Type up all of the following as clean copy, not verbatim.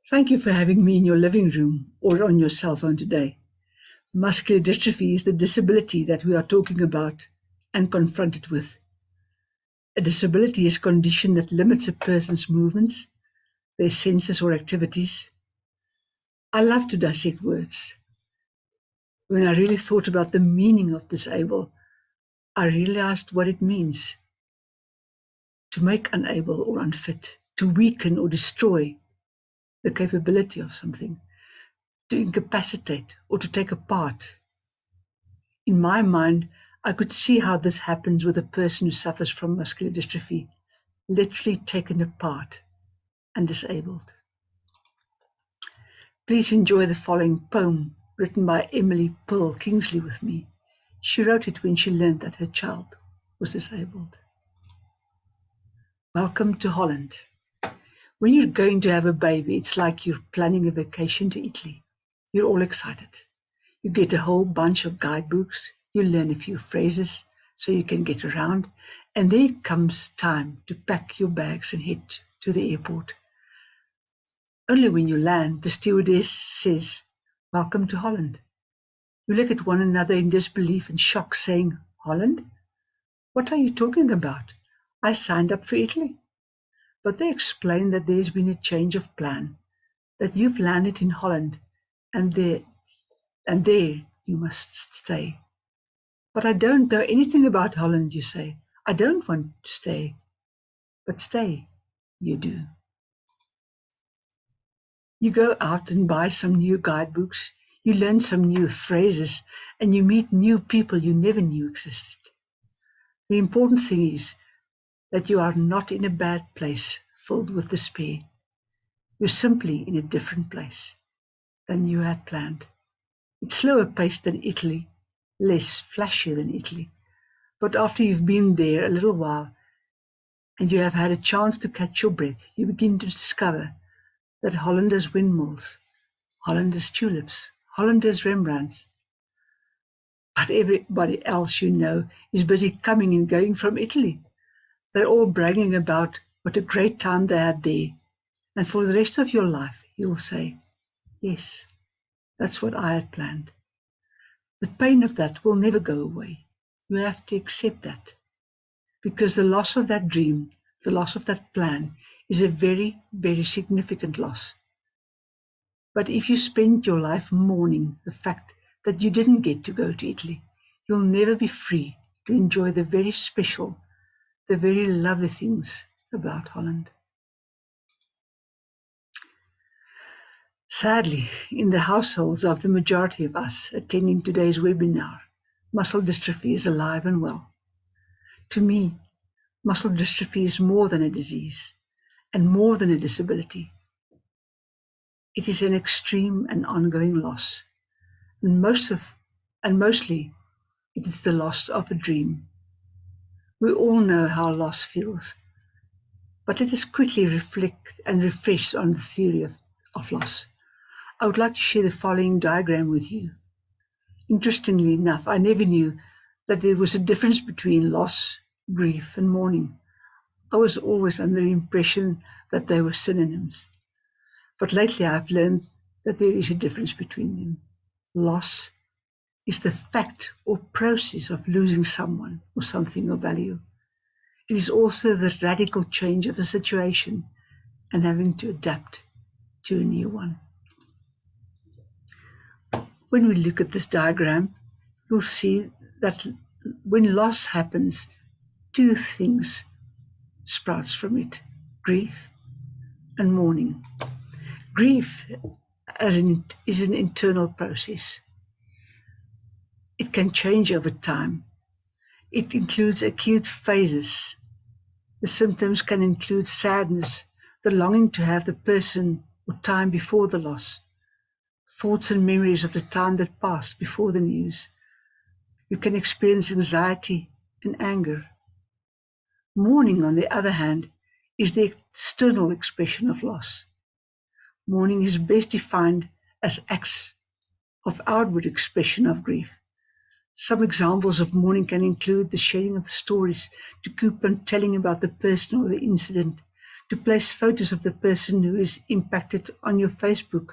Thank you for having me in your living room or on your cell phone today. Muscular dystrophy is the disability that we are talking about and confronted with. A disability is a condition that limits a person's movements, their senses or activities. I love to dissect words. When I really thought about the meaning of disable, I realized what it means to make unable or unfit, to weaken or destroy the capability of something, to incapacitate or to take apart. In my mind, I could see how this happens with a person who suffers from muscular dystrophy, literally taken apart and disabled. Please enjoy the following poem written by Emily Pearl Kingsley with me. She wrote it when she learned that her child was disabled. Welcome to Holland. When you're going to have a baby, it's like you're planning a vacation to Italy. You're all excited. You get a whole bunch of guidebooks, you learn a few phrases so you can get around, and then it comes time to pack your bags and head to the airport. Only when you land, the stewardess says, "Welcome to Holland." You look at one another in disbelief and shock, saying, "Holland? What are you talking about? I signed up for Italy." But they explain that there's been a change of plan, that you've landed in Holland, and there you must stay. "But I don't know anything about Holland," you say. "I don't want to stay." But stay, you do. You go out and buy some new guidebooks, you learn some new phrases, and you meet new people you never knew existed. The important thing is that you are not in a bad place filled with despair. You're simply in a different place than you had planned. It's slower paced than Italy, less flashy than Italy. But after you've been there a little while and you have had a chance to catch your breath, you begin to discover that Holland has windmills, Holland has tulips, Holland has Rembrandts. But everybody else you know is busy coming and going from Italy. They're all bragging about what a great time they had there. And for the rest of your life, you'll say, "Yes, that's what I had planned." The pain of that will never go away. You have to accept that. Because the loss of that dream, the loss of that plan, is a very, very significant loss. But if you spend your life mourning the fact that you didn't get to go to Italy, you'll never be free to enjoy the very special, the very lovely things about Holland. Sadly, in the households of the majority of us attending today's webinar, muscle dystrophy is alive and well. To me, muscle dystrophy is more than a disease and more than a disability. It is an extreme and ongoing loss, and mostly it is the loss of a dream. We all know how loss feels, but let us quickly reflect and refresh on the theory of loss. I would like to share the following diagram with you. Interestingly enough, I never knew that there was a difference between loss, grief, and mourning. I was always under the impression that they were synonyms. But lately I've learned that there is a difference between them. Loss is the fact or process of losing someone or something of value. It is also the radical change of a situation and having to adapt to a new one. When we look at this diagram, you'll see that when loss happens, two things sprouts from it: grief and mourning. Grief is an internal process. It can change over time. It includes acute phases. The symptoms can include sadness, the longing to have the person or time before the loss, thoughts and memories of the time that passed before the news. You can experience anxiety and anger. Mourning, on the other hand, is the external expression of loss. Mourning is best defined as acts of outward expression of grief. Some examples of mourning can include the sharing of the stories to keep on telling about the person or the incident, to place photos of the person who is impacted on your Facebook,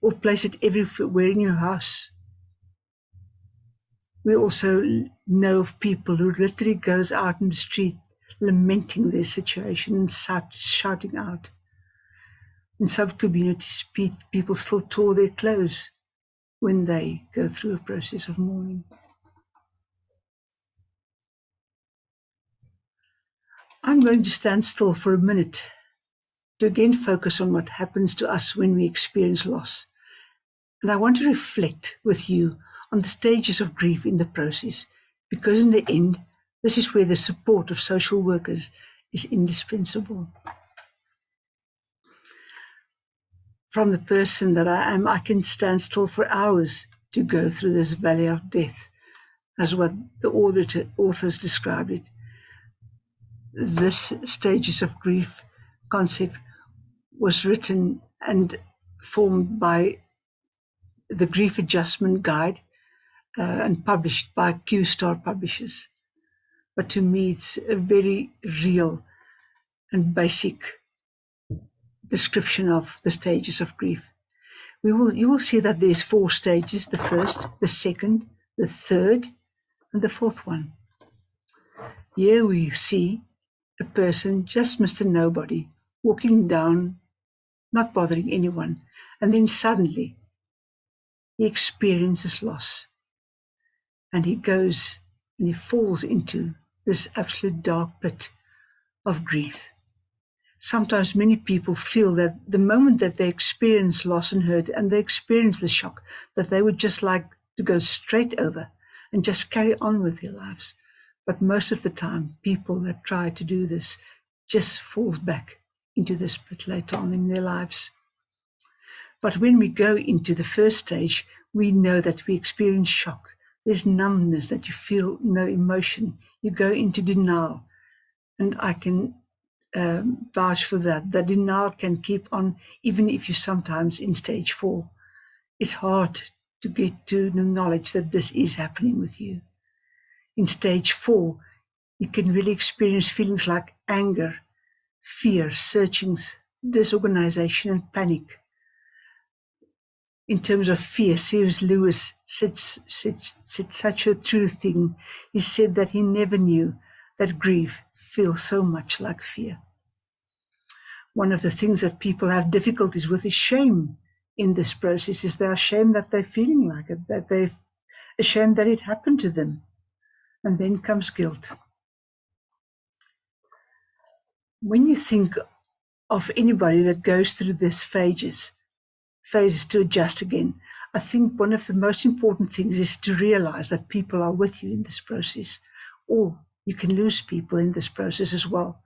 or place it everywhere in your house. We also know of people who literally goes out in the street lamenting their situation and shouting out. In some communities, people still tore their clothes when they go through a process of mourning. I'm going to stand still for a minute to again focus on what happens to us when we experience loss. And I want to reflect with you on the stages of grief in the process, because in the end, this is where the support of social workers is indispensable. From the person that I am, I can stand still for hours to go through this valley of death, as what the authors described it. This stages of grief concept was written and formed by the Grief Adjustment Guide and published by Q Star Publishers. But to me, it's a very real and basic description of the stages of grief. You will see that there's 4 stages: the first, the second, the third, and the fourth one. Here we see a person, just Mr. Nobody, walking down, not bothering anyone, and then suddenly he experiences loss, and he goes and he falls into this absolute dark pit of grief. Sometimes many people feel that the moment that they experience loss and hurt and they experience the shock, that they would just like to go straight over and just carry on with their lives. But most of the time, people that try to do this just falls back into this pit later on in their lives. But when we go into the first stage, we know that we experience shock. There's numbness, that you feel no emotion. You go into denial. And I can vouch for that. That denial can keep on, even if you're sometimes in stage 4. It's hard to get to the knowledge that this is happening with you. In stage 4, you can really experience feelings like anger, fear, searchings, disorganization, and panic. In terms of fear, C.S. Lewis said such a true thing. He said that he never knew that grief feels so much like fear. One of the things that people have difficulties with is shame in this process. Is they are ashamed that they're feeling like it, that they're ashamed that it happened to them. And then comes guilt. When you think of anybody that goes through these phases to adjust again, I think one of the most important things is to realize that people are with you in this process, or you can lose people in this process as well.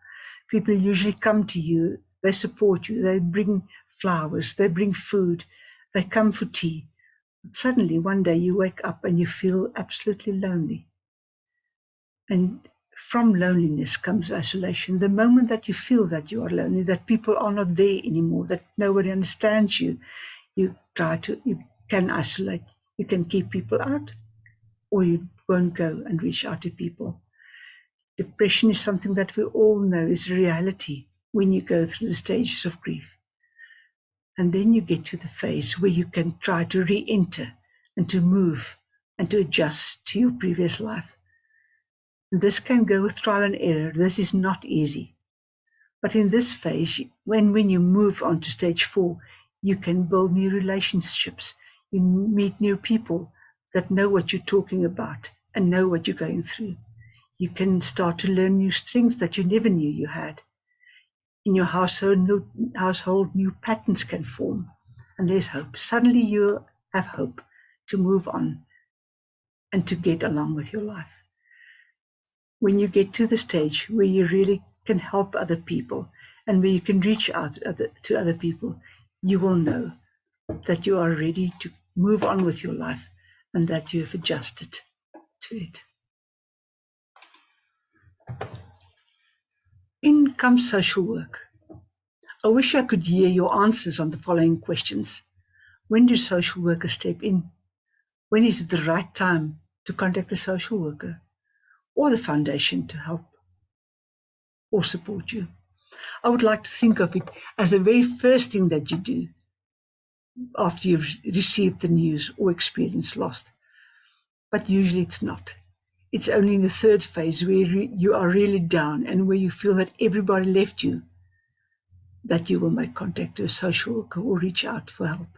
People usually come to you, they support you, they bring flowers, they bring food, they come for tea. But suddenly one day you wake up and you feel absolutely lonely. And from loneliness comes isolation. The moment that you feel that you are lonely, that people are not there anymore, that nobody understands you, you can isolate. You can keep people out, or you won't go and reach out to people. Depression is something that we all know is a reality when you go through the stages of grief. And then you get to the phase where you can try to re-enter and to move and to adjust to your previous life. And this can go with trial and error. This is not easy. But in this phase, when you move on to stage 4, you can build new relationships. You meet new people that know what you're talking about and know what you're going through. You can start to learn new strengths that you never knew you had. In your household, new patterns can form, and there's hope. Suddenly you have hope to move on and to get along with your life. When you get to the stage where you really can help other people and where you can reach out to other people, you will know that you are ready to move on with your life and that you have adjusted to it. In comes social work. I wish I could hear your answers on the following questions. When do social workers step in? When is it the right time to contact the social worker or the foundation to help or support you? I would like to think of it as the very first thing that you do after you've received the news or experienced loss. But usually it's not. It's only in the third phase where you are really down and where you feel that everybody left you that you will make contact to a social worker or reach out for help.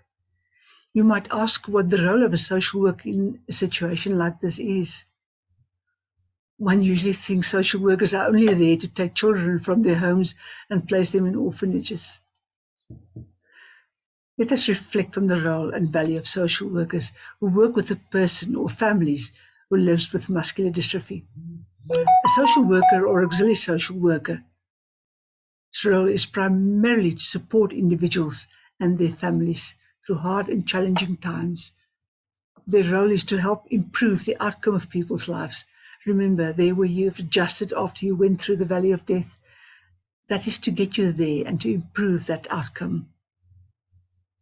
You might ask what the role of a social worker in a situation like this is. One usually thinks social workers are only there to take children from their homes and place them in orphanages. Let us reflect on the role and value of social workers who work with a person or families who lives with muscular dystrophy. A social worker or auxiliary social worker's role is primarily to support individuals and their families through hard and challenging times. Their role is to help improve the outcome of people's lives. Remember, there where you've adjusted after you went through the valley of death, that is to get you there and to improve that outcome.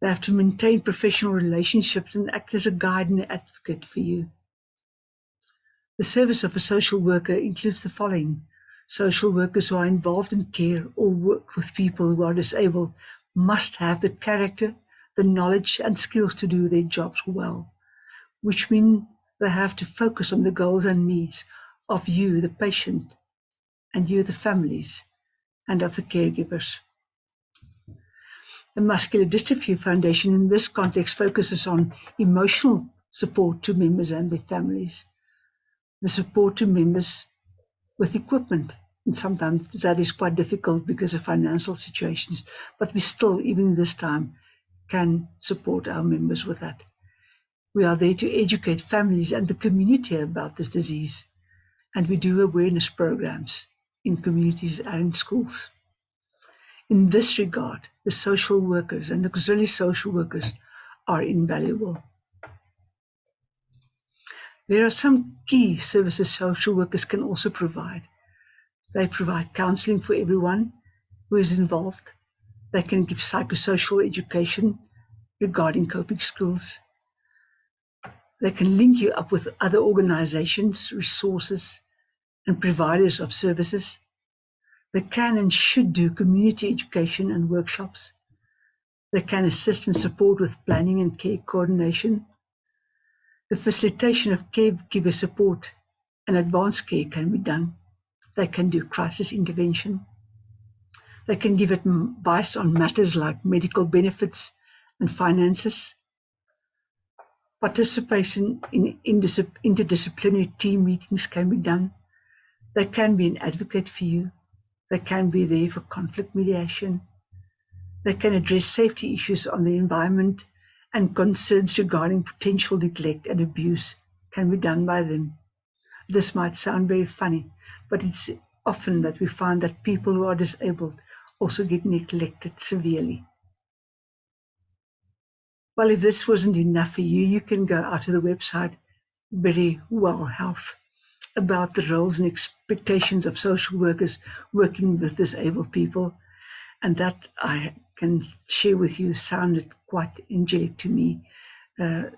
They have to maintain professional relationships and act as a guide and advocate for you. The service of a social worker includes the following. Social workers who are involved in care or work with people who are disabled must have the character, the knowledge and skills to do their jobs well, which means they have to focus on the goals and needs of you, the patient, and you, the families, and of the caregivers. The Muscular Dystrophy Foundation in this context focuses on emotional support to members and their families, the support to members with equipment. And sometimes that is quite difficult because of financial situations, but we still, even this time, can support our members with that. We are there to educate families and the community about this disease, and we do awareness programs in communities and in schools. In this regard, the social workers and auxiliary social workers are invaluable. There are some key services social workers can also provide. They provide counseling for everyone who is involved. They can give psychosocial education regarding coping skills. They can link you up with other organizations, resources, and providers of services. They can and should do community education and workshops. They can assist and support with planning and care coordination. The facilitation of caregiver support and advanced care can be done. They can do crisis intervention. They can give advice on matters like medical benefits and finances. Participation in interdisciplinary team meetings can be done. They can be an advocate for you. They can be there for conflict mediation. They can address safety issues on the environment, and concerns regarding potential neglect and abuse can be done by them. This might sound very funny, but it's often that we find that people who are disabled also get neglected severely. Well, if this wasn't enough for you, you can go out to the website Very Well Health about the roles and expectations of social workers working with disabled people. And that I can share with you sounded quite angelic to me, the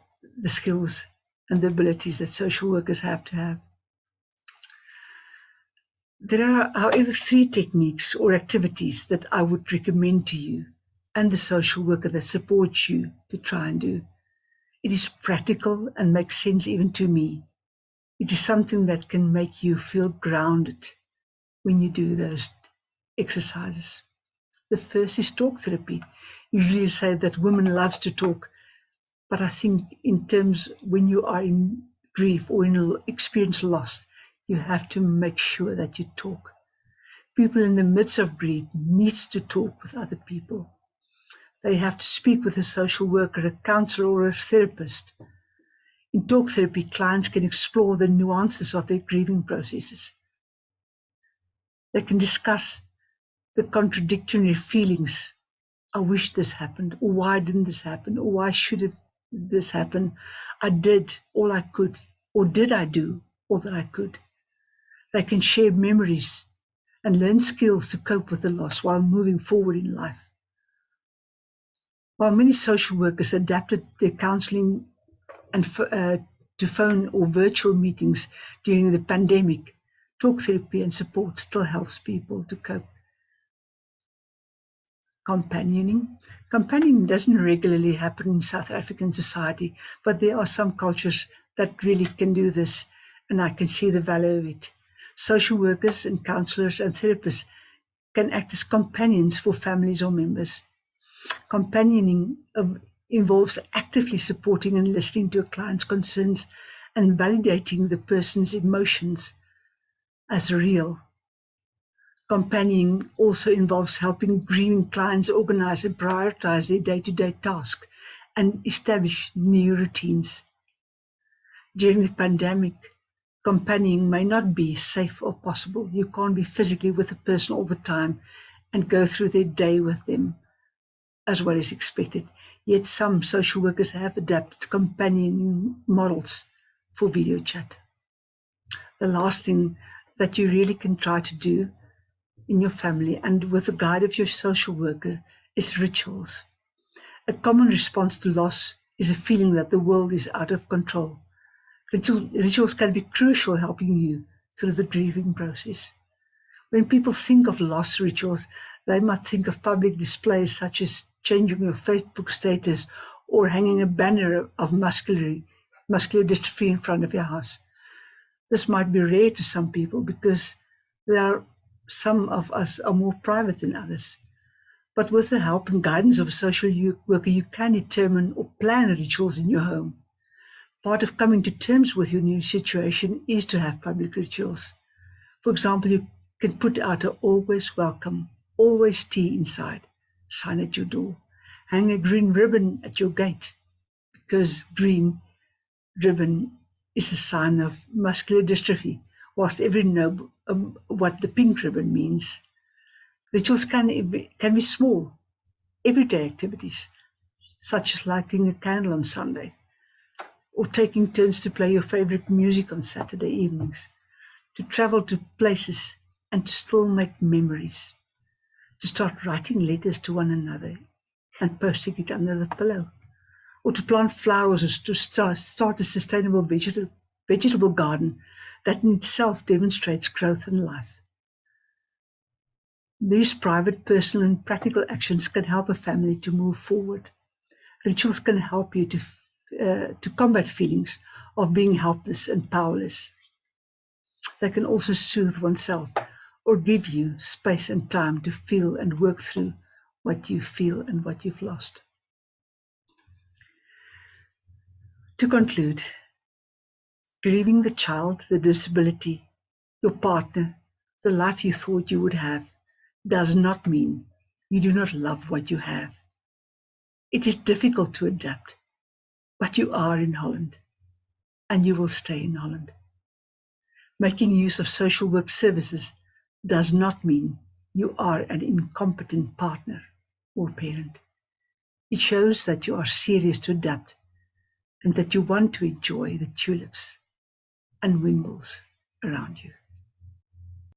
skills and the abilities that social workers have to have. There are, however, 3 techniques or activities that I would recommend to you and the social worker that supports you to try and do. It is practical and makes sense even to me. It is something that can make you feel grounded when you do those exercises. The first is talk therapy. Usually say that women loves to talk, but I think in terms when you are in grief or in experience loss, you have to make sure that you talk. People in the midst of grief needs to talk with other people. They have to speak with a social worker, a counselor, or a therapist. In talk therapy, clients can explore the nuances of their grieving processes. They can discuss the contradictory feelings. I wish this happened, or why didn't this happen, or why should this happen? I did all I could, or did I do all that I could? They can share memories and learn skills to cope with the loss while moving forward in life. While many social workers adapted their counseling and to phone or virtual meetings during the pandemic, talk therapy and support still helps people to cope. Companioning. Companioning doesn't regularly happen in South African society, but there are some cultures that really can do this, and I can see the value of it. Social workers and counselors and therapists can act as companions for families or members. Companioning involves actively supporting and listening to a client's concerns and validating the person's emotions as real. Companioning also involves helping grieving clients organize and prioritize their day-to-day tasks and establish new routines. During the pandemic, companioning may not be safe or possible. You can't be physically with a person all the time and go through their day with them as well as expected. Yet some social workers have adapted companioning models for video chat. The last thing that you really can try to do in your family and with the guide of your social worker is rituals. A common response to loss is a feeling that the world is out of control. Rituals can be crucial helping you through the grieving process. When people think of loss rituals, they might think of public displays such as changing your Facebook status or hanging a banner of muscular dystrophy in front of your house. This might be rare to some people because some of us are more private than others. But with the help and guidance of a social worker, you can determine or plan rituals in your home. Part of coming to terms with your new situation is to have public rituals. For example, you can put out a always welcome, always tea inside sign at your door. Hang a green ribbon at your gate because green ribbon is a sign of muscular dystrophy, whilst everyone knows what the pink ribbon means. Rituals can be small, everyday activities, such as lighting a candle on Sunday, or taking turns to play your favorite music on Saturday evenings, to travel to places and to still make memories, to start writing letters to one another and posting it under the pillow, or to plant flowers or to start a sustainable vegetable garden that in itself demonstrates growth and life. These private, personal, and practical actions can help a family to move forward. Rituals can help you to combat feelings of being helpless and powerless. They can also soothe oneself or give you space and time to feel and work through what you feel and what you've lost. To conclude, grieving the child, the disability, your partner, the life you thought you would have, does not mean you do not love what you have. It is difficult to adapt, but you are in Holland, and you will stay in Holland. Making use of social work services does not mean you are an incompetent partner or parent. It shows that you are serious to adapt and that you want to enjoy the tulips and wimbles around you.